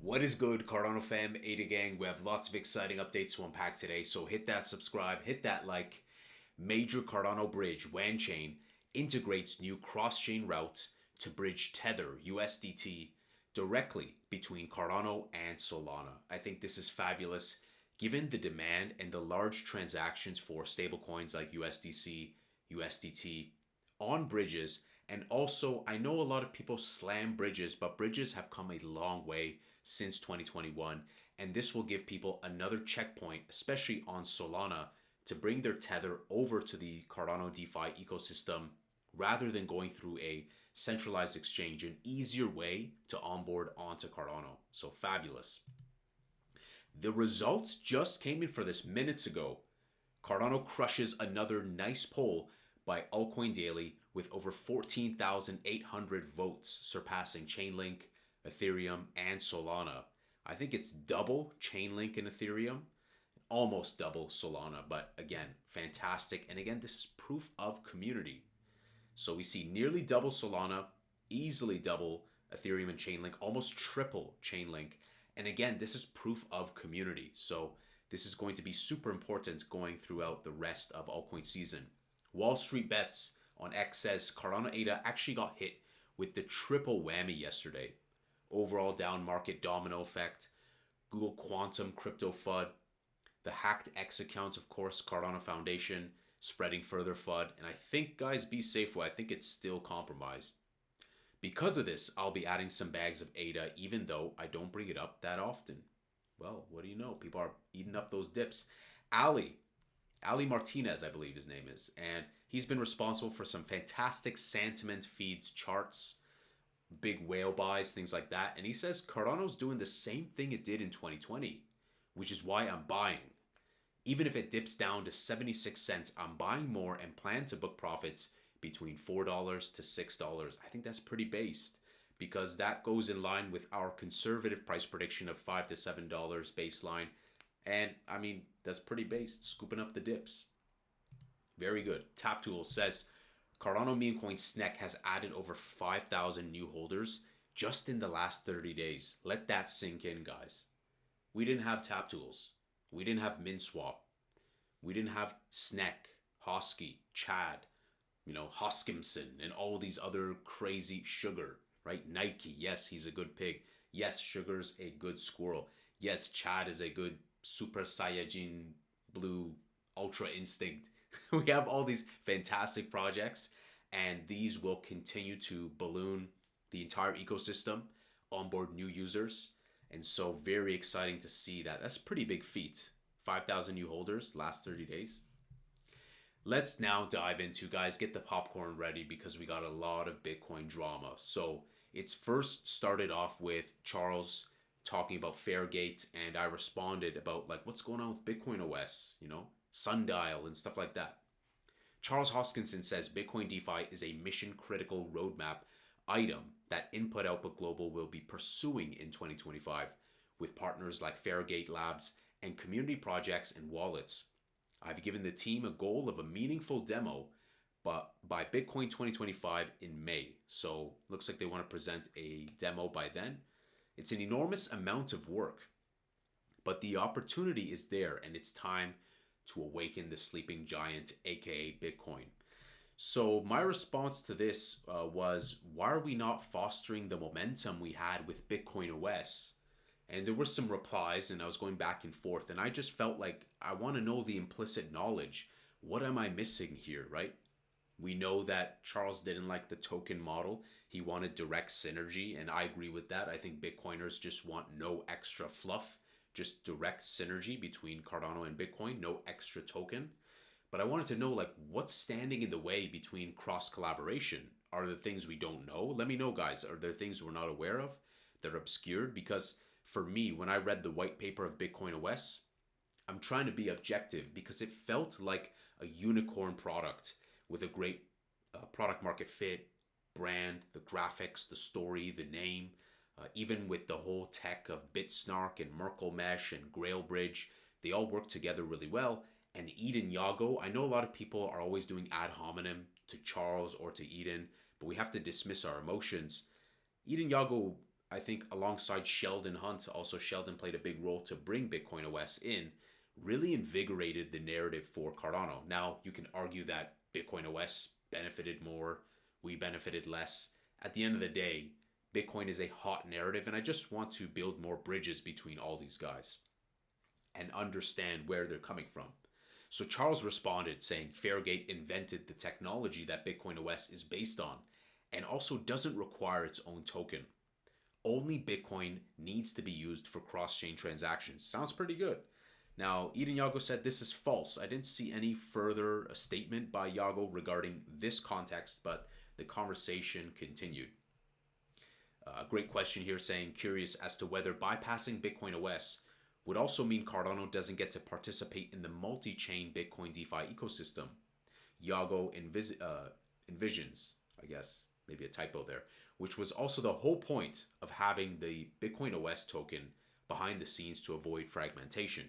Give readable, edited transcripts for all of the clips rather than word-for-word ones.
What is good, Cardano fam, ADA gang? We have lots of exciting updates to unpack today, so hit that subscribe, hit that like. Major Cardano bridge, Wanchain, integrates new cross-chain route to bridge Tether USDT directly between Cardano and Solana. I think this is fabulous given the demand and the large transactions for stablecoins like USDC, USDT on bridges. And also, I know a lot of people slam bridges, but bridges have come a long way since 2021. And this will give people another checkpoint, especially on Solana, to bring their Tether over to the Cardano DeFi ecosystem rather than going through a centralized exchange, an easier way to onboard onto Cardano. So fabulous. The results just came in for this minutes ago. Cardano crushes another nice poll by Altcoin Daily with over 14,800 votes, surpassing Chainlink, Ethereum, and Solana. I think it's double Chainlink and Ethereum, almost double Solana, but again, fantastic. And again, this is proof of community. So we see nearly double Solana, easily double Ethereum and Chainlink, almost triple Chainlink. And again, this is proof of community. So this is going to be super important going throughout the rest of altcoin season. wallstreetbets on X says Cardano ADA actually got hit with the triple whammy yesterday. Overall down market domino effect, Google Quantum crypto FUD, the hacked X account, of course, Cardano Foundation, spreading further FUD. And I think, guys, be safe. I think it's still compromised. Because of this, I'll be adding some bags of ADA, even though I don't bring it up that often. Well, what do you know? People are eating up those dips. Ali Martinez, I believe his name is. And he's been responsible for some fantastic sentiment feeds, charts, big whale buys, things like that. And he says Cardano's doing the same thing it did in 2020, which is why I'm buying. Even if it dips down to 76 cents, I'm buying more and plan to book profits between $4 to $6. I think that's pretty based because that goes in line with our conservative price prediction of $5 to $7 baseline. And I mean, that's pretty based, scooping up the dips. Very good. TapTools says Cardano memecoin SNEK has added over 5,000 new holders just in the last 30 days. Let that sink in, guys. We didn't have TapTools. We didn't have MinSwap. We didn't have SNEK, Hosky, Chad, Hoskinson, and all these other crazy Sugar, right? Nike, yes, he's a good pig. Yes, Sugar's a good squirrel. Yes, Chad is a good Super Saiyajin Blue Ultra Instinct. We have all these fantastic projects, and these will continue to balloon the entire ecosystem, onboard new users. And so very exciting to see that. That's a pretty big feat. 5,000 new holders last 30 days. Let's now dive into, guys, get the popcorn ready because we got a lot of Bitcoin drama. So it's first started off with Charles talking about FairGate, and I responded about like what's going on with BitcoinOS, Sundial and stuff like that. Charles Hoskinson says Bitcoin DeFi is a mission critical roadmap item that Input Output Global will be pursuing in 2025 with partners like FairGate Labs and community projects and wallets. I've given the team a goal of a meaningful demo but by Bitcoin 2025 in May. So looks like they want to present a demo by then. It's an enormous amount of work, but the opportunity is there and it's time to awaken the sleeping giant, aka Bitcoin. So my response to this was, why are we not fostering the momentum we had with BitcoinOS? And there were some replies and I was going back and forth and I just felt like I want to know the implicit knowledge. What am I missing here, right? We know that Charles didn't like the token model. He wanted direct synergy, and I agree with that. I think Bitcoiners just want no extra fluff, just direct synergy between Cardano and Bitcoin, no extra token. But I wanted to know, like, what's standing in the way between cross-collaboration? Are there things we don't know? Let me know, guys. Are there things we're not aware of that are obscured? Because for me, when I read the white paper of BitcoinOS, I'm trying to be objective because it felt like a unicorn product with a great product market fit, brand, the graphics, the story, the name, even with the whole tech of BitSnark and Merkle Mesh and Grailbridge, they all work together really well. And Edan Yago, I know a lot of people are always doing ad hominem to Charles or to Edan, but we have to dismiss our emotions. Edan Yago I think alongside Sheldon Hunt, also Sheldon played a big role to bring BitcoinOS in, really invigorated the narrative for Cardano. Now, you can argue that BitcoinOS benefited more, we benefited less. At the end of the day, Bitcoin is a hot narrative, and I just want to build more bridges between all these guys and understand where they're coming from. So Charles responded saying FairGate invented the technology that BitcoinOS is based on and also doesn't require its own token. Only Bitcoin needs to be used for cross-chain transactions. Sounds pretty good. Now, Edan Yago said this is false. I didn't see any further statement by Yago regarding this context, but the conversation continued. Great question here saying, curious as to whether bypassing BitcoinOS would also mean Cardano doesn't get to participate in the multi-chain Bitcoin DeFi ecosystem. Yago envisions, I guess, maybe a typo there, which was also the whole point of having the BitcoinOS token behind the scenes to avoid fragmentation.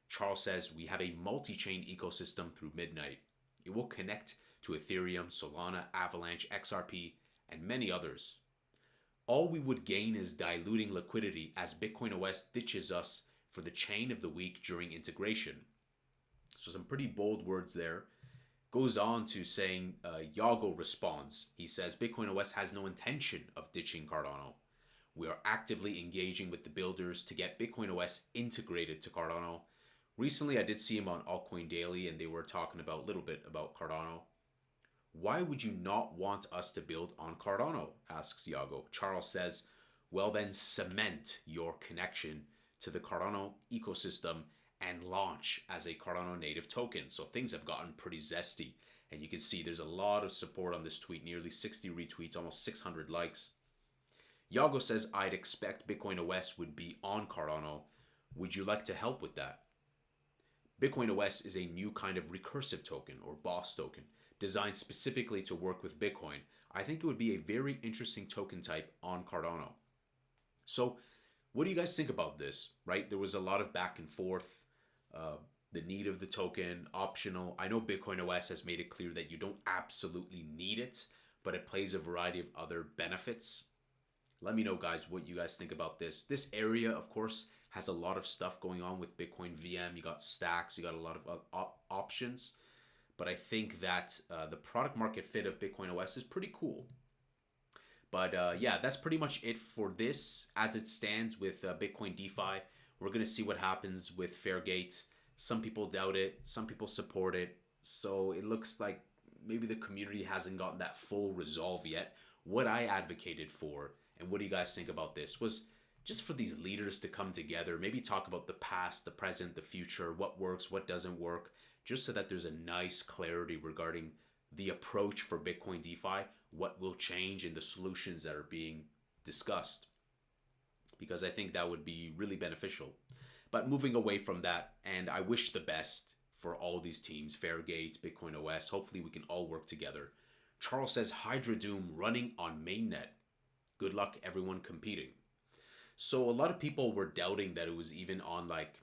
Charles says we have a multi-chain ecosystem through MainNet. It will connect to Ethereum, Solana, Avalanche, XRP, and many others. All we would gain is diluting liquidity as BitcoinOS ditches us for the chain of the week during integration. So some pretty bold words there. Goes on to saying, Yago responds. He says, BitcoinOS has no intention of ditching Cardano. We are actively engaging with the builders to get BitcoinOS integrated to Cardano. Recently, I did see him on Altcoin Daily, and they were talking about a little bit about Cardano. Why would you not want us to build on Cardano? Asks Yago. Charles says, well then cement your connection to the Cardano ecosystem and launch as a Cardano native token. So things have gotten pretty zesty. And you can see there's a lot of support on this tweet, nearly 60 retweets, almost 600 likes. Yago says, I'd expect BitcoinOS would be on Cardano. Would you like to help with that? BitcoinOS is a new kind of recursive token or boss token designed specifically to work with Bitcoin. I think it would be a very interesting token type on Cardano. So what do you guys think about this, right? There was a lot of back and forth, the need of the token, optional. I know BitcoinOS has made it clear that you don't absolutely need it, but it plays a variety of other benefits. Let me know, guys, what you guys think about this. This area, of course, has a lot of stuff going on with Bitcoin VM. You got stacks, you got a lot of options. But I think that the product market fit of BitcoinOS is pretty cool. But yeah, that's pretty much it for this as it stands with Bitcoin DeFi. We're going to see what happens with FairGate. Some people doubt it. Some people support it. So it looks like maybe the community hasn't gotten that full resolve yet. What I advocated for, and what do you guys think about this, was just for these leaders to come together, maybe talk about the past, the present, the future, what works, what doesn't work, just so that there's a nice clarity regarding the approach for Bitcoin DeFi, what will change in the solutions that are being discussed. Because I think that would be really beneficial. But moving away from that, and I wish the best for all these teams, FairGate, BitcoinOS, hopefully we can all work together. Charles says, Hydra Doom running on MainNet. Good luck everyone competing. So a lot of people were doubting that it was even on like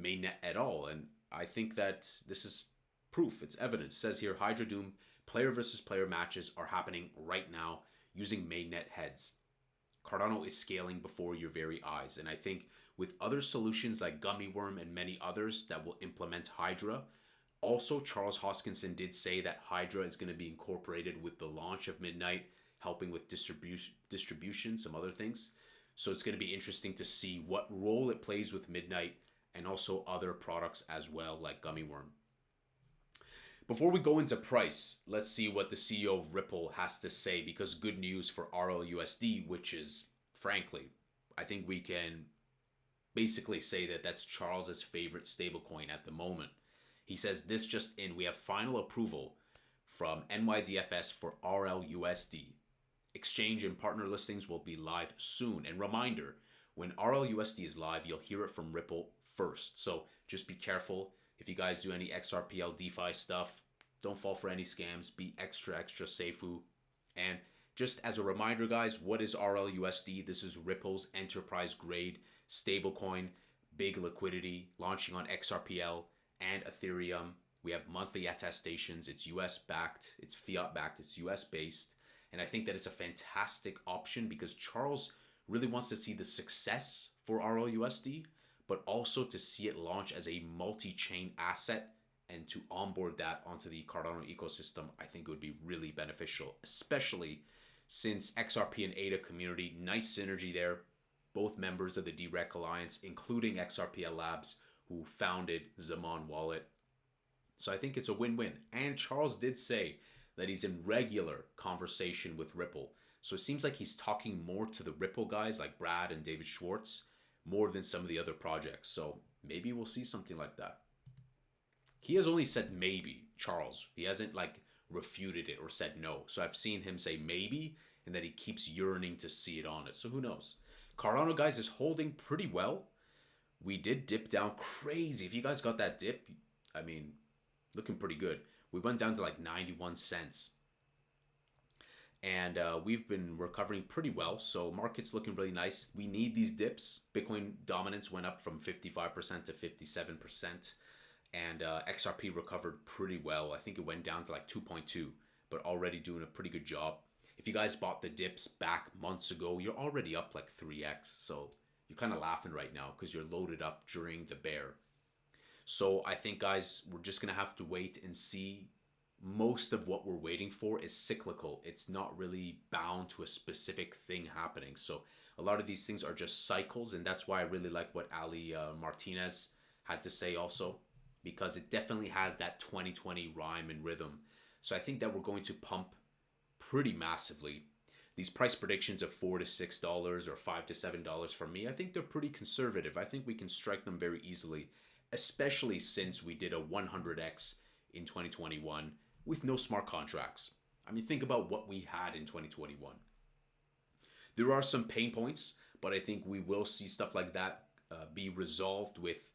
MainNet at all, and I think that this is proof, it's evidence. It says here, Hydra Doom player versus player matches are happening right now using MainNet heads. Cardano is scaling before your very eyes. And I think with other solutions like Gummy Worm and many others that will implement Hydra, also Charles Hoskinson did say that Hydra is going to be incorporated with the launch of MainNet, helping with distribution, some other things. So it's going to be interesting to see what role it plays with MainNet and also other products as well, like Gummy Worm. Before we go into price, let's see what the CEO of Ripple has to say, because good news for RLUSD, which is, frankly, I think we can basically say that that's Charles's favorite stablecoin at the moment. He says this just in, we have final approval from NYDFS for RLUSD. Exchange and partner listings will be live soon. And reminder, when RLUSD is live, you'll hear it from Ripple first. So just be careful. If you guys do any XRPL DeFi stuff, don't fall for any scams. Be extra safe. And just as a reminder, guys, what is RLUSD? This is Ripple's enterprise grade stablecoin, big liquidity, launching on XRPL and Ethereum. We have monthly attestations. It's US backed, it's fiat backed, it's US based. And I think that it's a fantastic option because Charles really wants to see the success for RLUSD, but also to see it launch as a multi-chain asset and to onboard that onto the Cardano ecosystem. I think it would be really beneficial, especially since XRP and ADA community, nice synergy there. Both members of the DREC Alliance, including XRP Labs, who founded Zaman Wallet. So I think it's a win-win. And Charles did say that he's in regular conversation with Ripple. So it seems like he's talking more to the Ripple guys like Brad and David Schwartz more than some of the other projects. So maybe we'll see something like that. He has only said maybe, Charles. He hasn't like refuted it or said no. So I've seen him say maybe and that he keeps yearning to see it on it. So who knows? Cardano, guys, is holding pretty well. We did dip down crazy. If you guys got that dip, I mean, looking pretty good. We went down to like 91 cents. And we've been recovering pretty well. So market's looking really nice. We need these dips. Bitcoin dominance went up from 55% to 57%. And XRP recovered pretty well. I think it went down to like 2.2, but already doing a pretty good job. If you guys bought the dips back months ago, you're already up like 3x. So you're kind of laughing right now because you're loaded up during the bear. So I think, guys, we're just going to have to wait and see. Most of what we're waiting for is cyclical. It's not really bound to a specific thing happening. So a lot of these things are just cycles. And that's why I really like what Ali Martinez had to say also, because it definitely has that 2020 rhyme and rhythm. So I think that we're going to pump pretty massively. These price predictions of $4 to $6 or $5 to $7 for me, I think they're pretty conservative. I think we can strike them very easily, especially since we did a 100x in 2021 with no smart contracts. I mean, think about what we had in 2021. There are some pain points, but I think we will see stuff like that be resolved with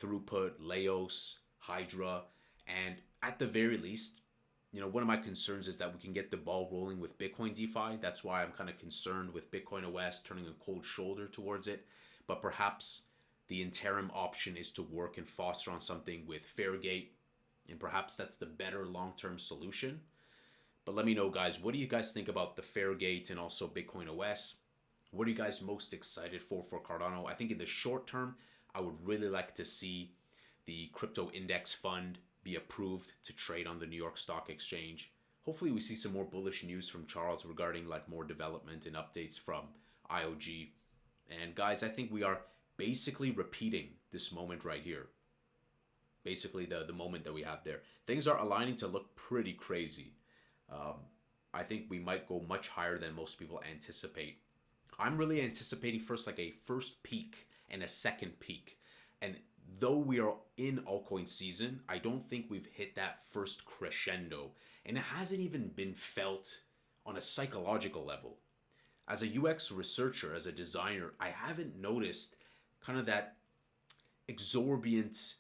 throughput, Laos, Hydra, and at the very least, one of my concerns is that we can get the ball rolling with Bitcoin DeFi. That's why I'm kind of concerned with BitcoinOS turning a cold shoulder towards it. But perhaps the interim option is to work and foster on something with FairGate, and perhaps that's the better long-term solution. But let me know, guys, what do you guys think about the FairGate and also BitcoinOS? What are you guys most excited for Cardano? I think in the short term, I would really like to see the crypto index fund be approved to trade on the New York Stock Exchange. Hopefully we see some more bullish news from Charles regarding like more development and updates from IOG. And guys, I think we are basically repeating this moment right here. Basically the moment that we have there. Things are aligning to look pretty crazy. I think we might go much higher than most people anticipate. I'm really anticipating first like a first peak and a second peak. And though we are in altcoin season, I don't think we've hit that first crescendo. And it hasn't even been felt on a psychological level. As a UX researcher, as a designer, I haven't noticed kind of that exorbitant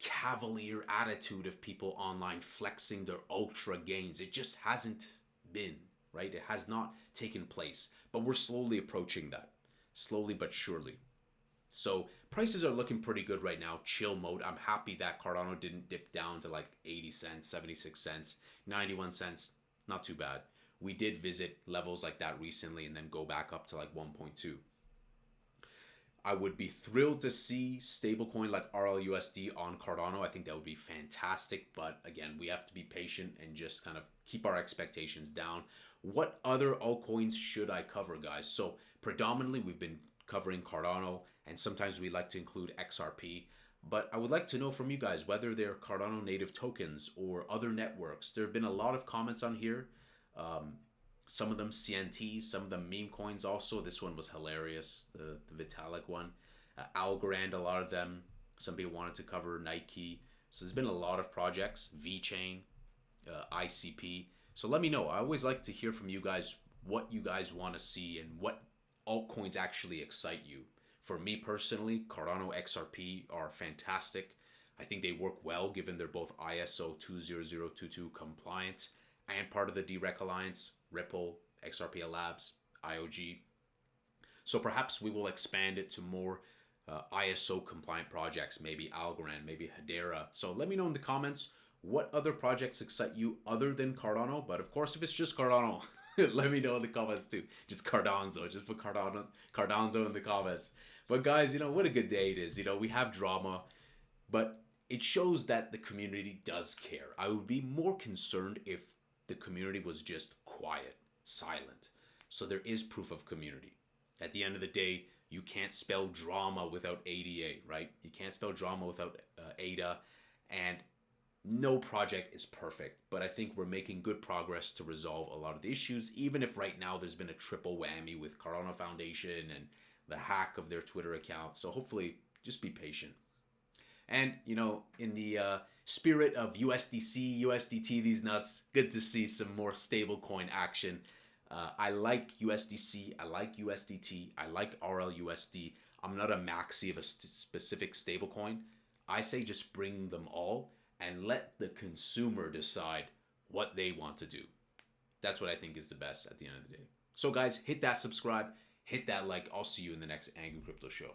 cavalier attitude of people online flexing their ultra gains. It just hasn't been, right? It has not taken place. But we're slowly approaching that, slowly but surely. So prices are looking pretty good right now. Chill mode. I'm happy that Cardano didn't dip down to like 80 cents, 76 cents, 91 cents. Not too bad. We did visit levels like that recently and then go back up to like 1.2. I would be thrilled to see stablecoin like RLUSD on Cardano. I think that would be fantastic. But again, we have to be patient and just kind of keep our expectations down. What other altcoins should I cover, guys? So predominantly we've been covering Cardano, and sometimes we like to include XRP. But I would like to know from you guys whether they're Cardano native tokens or other networks. There have been a lot of comments on here. Some of them CNT, some of them meme coins also. This one was hilarious, the Vitalik one. Algorand, a lot of them. Some people wanted to cover Nike. So there's been a lot of projects, VeChain, ICP. So let me know. I always like to hear from you guys what you guys want to see and what altcoins actually excite you. For me personally, Cardano XRP are fantastic. I think they work well given they're both ISO 20022 compliant and part of the DREC Alliance, Ripple, XRP Labs, IOG. So perhaps we will expand it to more ISO compliant projects, maybe Algorand, maybe Hedera. So let me know in the comments what other projects excite you other than Cardano. But of course, if it's just Cardano, Let me know in the comments too. Just Cardano. Just put Cardano in the comments. But guys, what a good day it is. We have drama, but it shows that the community does care. I would be more concerned if the community was just quiet, silent. So there is proof of community. At the end of the day, you can't spell drama without ADA, right? You can't spell drama without ADA, and no project is perfect, but I think we're making good progress to resolve a lot of the issues, even if right now there's been a triple whammy with Cardano Foundation and the hack of their Twitter account. So hopefully just be patient. And, in the spirit of USDC, USDT, these nuts, good to see some more stablecoin action. I like USDC, I like USDT, I like RLUSD. I'm not a maxi of a specific stablecoin. I say just bring them all and let the consumer decide what they want to do. That's what I think is the best at the end of the day. So guys, hit that subscribe, hit that like. I'll see you in the next Angry Crypto Show.